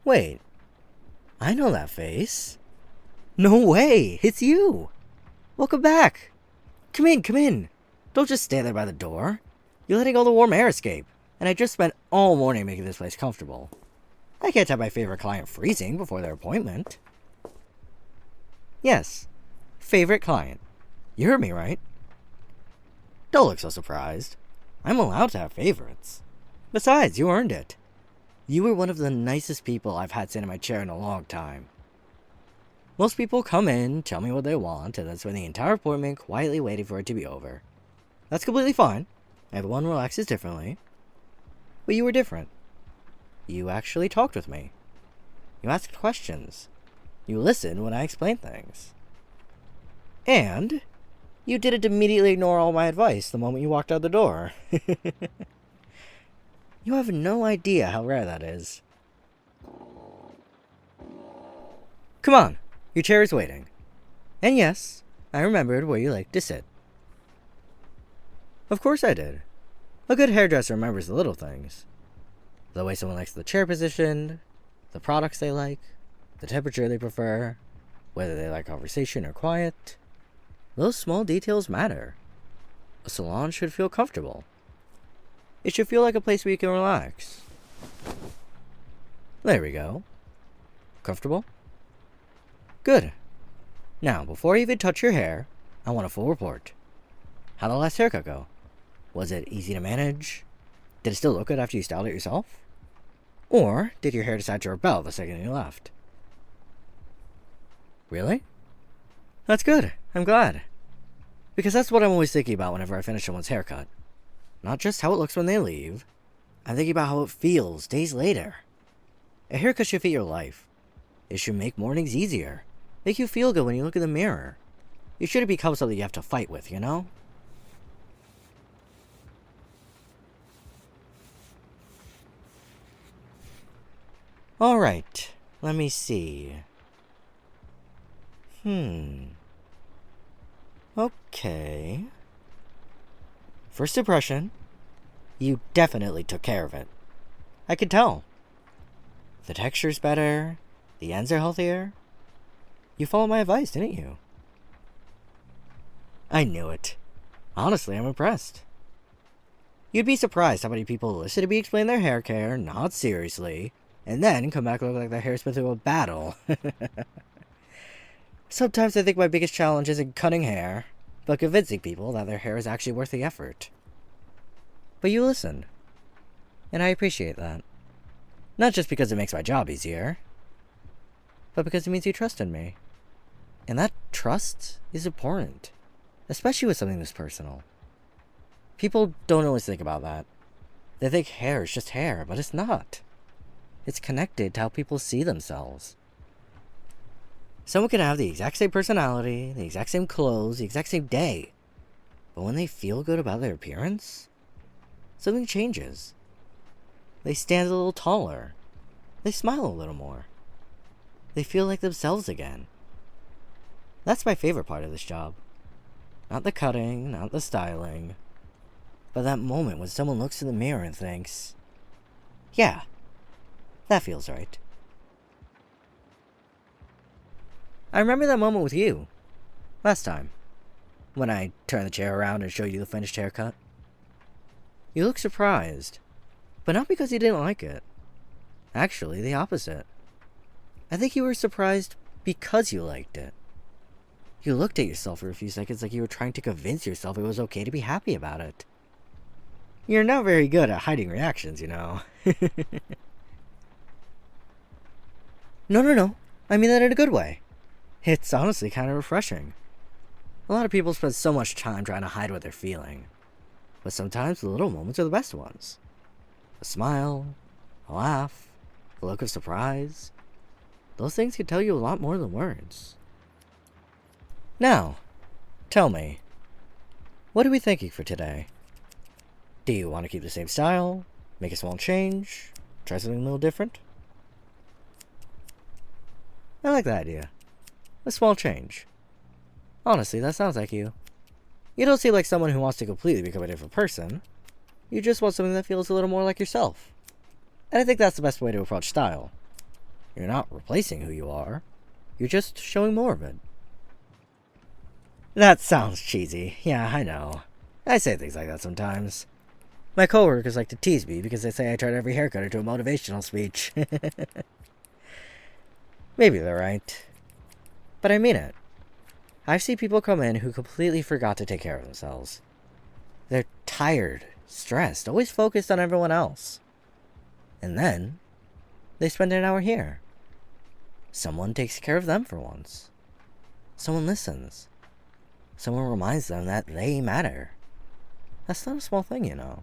Wait, I know that face. No way, it's you! Welcome back! Come in, come in! Don't just stand there by the door. You're letting all the warm air escape, and I just spent all morning making this place comfortable. I can't have my favorite client freezing before their appointment. Yes, favorite client. You heard me right. Don't look so surprised. I'm allowed to have favorites. Besides, you earned it. You were one of the nicest people I've had sit in my chair in a long time. Most people come in, tell me what they want, and then spend the entire appointment quietly waiting for it to be over. That's completely fine. Everyone relaxes differently. But you were different. You actually talked with me. You asked questions. You listened when I explained things. And you didn't immediately ignore all my advice the moment you walked out the door. You have no idea how rare that is. Come on, your chair is waiting. And yes, I remembered where you like to sit. Of course I did. A good hairdresser remembers the little things. The way someone likes the chair positioned, the products they like, the temperature they prefer, whether they like conversation or quiet. Those small details matter. A salon should feel comfortable. It should feel like a place where you can relax. There we go. Comfortable? Good. Now, before you even touch your hair, I want a full report. How'd the last haircut go? Was it easy to manage? Did it still look good after you styled it yourself? Or did your hair decide to rebel the second you left? Really? That's good. I'm glad. Because that's what I'm always thinking about whenever I finish someone's haircut. Not just how it looks when they leave. I'm thinking about how it feels days later. A haircut should fit your life. It should make mornings easier. Make you feel good when you look in the mirror. You shouldn't become something you have to fight with, you know? Alright, let me see. Okay. First impression, you definitely took care of it. I could tell. The texture's better, the ends are healthier. You followed my advice, didn't you? I knew it. Honestly, I'm impressed. You'd be surprised how many people listen to me explain their hair care, not seriously, and then come back looking like their hair's been through a battle. Sometimes I think my biggest challenge isn't cutting hair, but convincing people that their hair is actually worth the effort. But you listened, and I appreciate that. Not just because it makes my job easier, but because it means you trust in me. And that trust is important, especially with something this personal. People don't always think about that. They think hair is just hair, but it's not. It's connected to how people see themselves. Someone can have the exact same personality, the exact same clothes, the exact same day. But when they feel good about their appearance, something changes. They stand a little taller. They smile a little more. They feel like themselves again. That's my favorite part of this job. Not the cutting, not the styling, but that moment when someone looks in the mirror and thinks, yeah, that feels right. I remember that moment with you, last time, when I turned the chair around and showed you the finished haircut. You looked surprised, but not because you didn't like it. Actually, the opposite. I think you were surprised because you liked it. You looked at yourself for a few seconds like you were trying to convince yourself it was okay to be happy about it. You're not very good at hiding reactions, you know. No. I mean that in a good way. It's honestly kind of refreshing. A lot of people spend so much time trying to hide what they're feeling. But sometimes the little moments are the best ones. A smile, a laugh, a look of surprise. Those things can tell you a lot more than words. Now, tell me, what are we thinking for today? Do you want to keep the same style? Make a small change? Try something a little different? I like that idea. A small change. Honestly, that sounds like you. You don't seem like someone who wants to completely become a different person. You just want something that feels a little more like yourself. And I think that's the best way to approach style. You're not replacing who you are. You're just showing more of it. That sounds cheesy. Yeah, I know. I say things like that sometimes. My coworkers like to tease me because they say I turn every haircut into a motivational speech. Maybe they're right. But I mean it. I've seen people come in who completely forgot to take care of themselves. They're tired, stressed, always focused on everyone else. And then, they spend an hour here. Someone takes care of them for once. Someone listens. Someone reminds them that they matter. That's not a small thing, you know.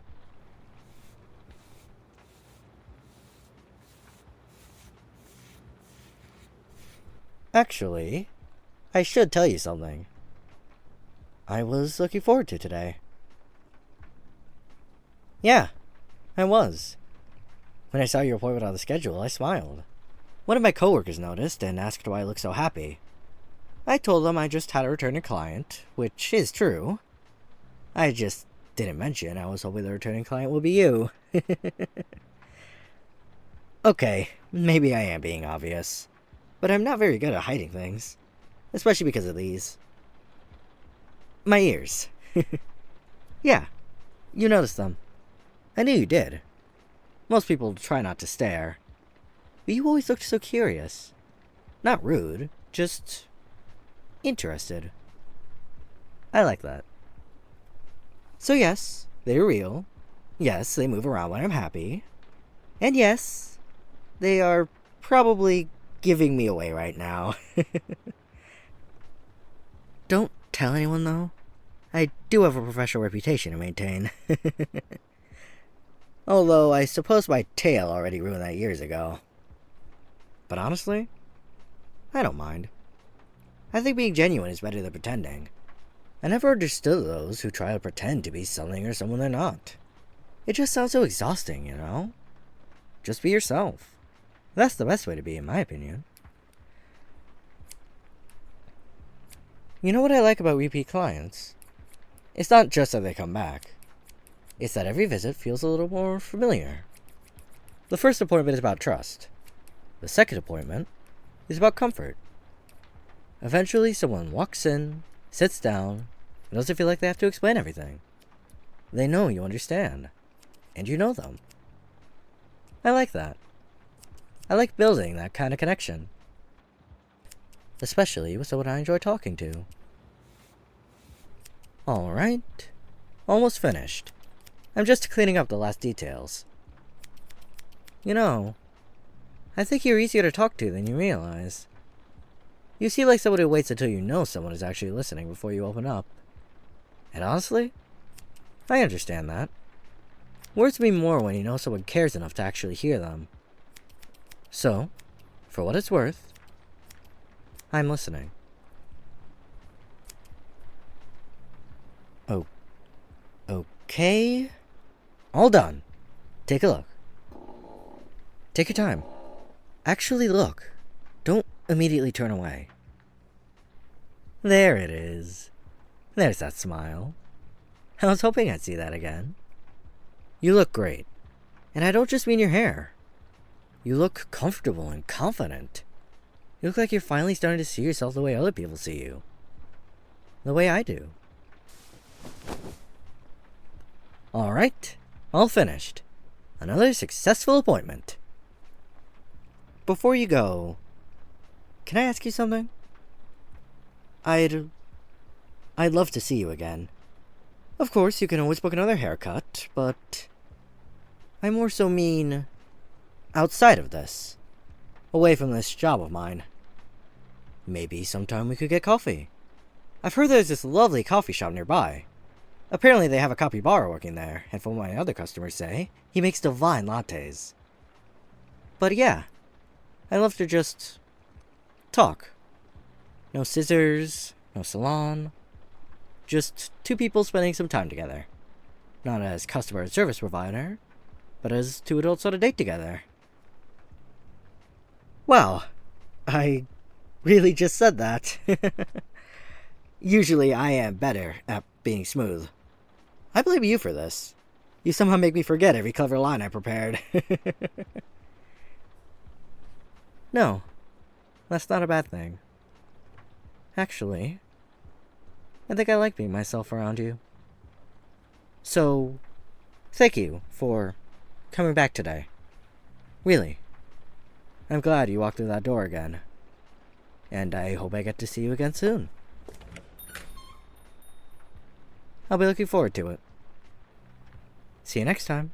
Actually, I should tell you something. I was looking forward to today. Yeah, I was. When I saw your appointment on the schedule, I smiled. One of my coworkers noticed and asked why I looked so happy. I told them I just had a returning client, which is true. I just didn't mention I was hoping the returning client would be you. Okay, maybe I am being obvious, but I'm not very good at hiding things, especially because of these. My ears. Yeah, you noticed them. I knew you did. Most people try not to stare, but you always looked so curious. Not rude, just interested. I like that. So yes, they're real. Yes, they move around when I'm happy. And yes, they are probably giving me away right now. Don't tell anyone, though. I do have a professional reputation to maintain. Although, I suppose my tail already ruined that years ago. But honestly, I don't mind. I think being genuine is better than pretending. I never understood those who try to pretend to be something or someone they're not. It just sounds so exhausting, you know? Just be yourself. That's the best way to be, in my opinion. You know what I like about repeat clients? It's not just that they come back. It's that every visit feels a little more familiar. The first appointment is about trust. The second appointment is about comfort. Eventually, someone walks in, sits down, and doesn't feel like they have to explain everything. They know you understand, and you know them. I like that. I like building that kind of connection. Especially with someone I enjoy talking to. Alright. Almost finished. I'm just cleaning up the last details. You know, I think you're easier to talk to than you realize. You seem like someone who waits until you know someone is actually listening before you open up. And honestly, I understand that. Words mean more when you know someone cares enough to actually hear them. So, for what it's worth, I'm listening. Oh, okay. All done. Take a look. Take your time. Actually look. Don't immediately turn away. There it is. There's that smile. I was hoping I'd see that again. You look great. And I don't just mean your hair. You look comfortable and confident. You look like you're finally starting to see yourself the way other people see you. The way I do. Alright, all finished. Another successful appointment. Before you go, can I ask you something? I'd love to see you again. Of course, you can always book another haircut, but I more so mean outside of this. Away from this job of mine. Maybe sometime we could get coffee. I've heard there's this lovely coffee shop nearby. Apparently they have a coffee bar working there, and from what my other customers say, he makes divine lattes. But yeah, I love to just talk. No scissors, no salon. Just two people spending some time together. Not as customer and service provider, but as two adults on a date together. Wow, I really just said that. Usually I am better at being smooth. I blame you for this. You somehow make me forget every clever line I prepared. No, that's not a bad thing. Actually, I think I like being myself around you. So, thank you for coming back today. Really. I'm glad you walked through that door again. And I hope I get to see you again soon. I'll be looking forward to it. See you next time.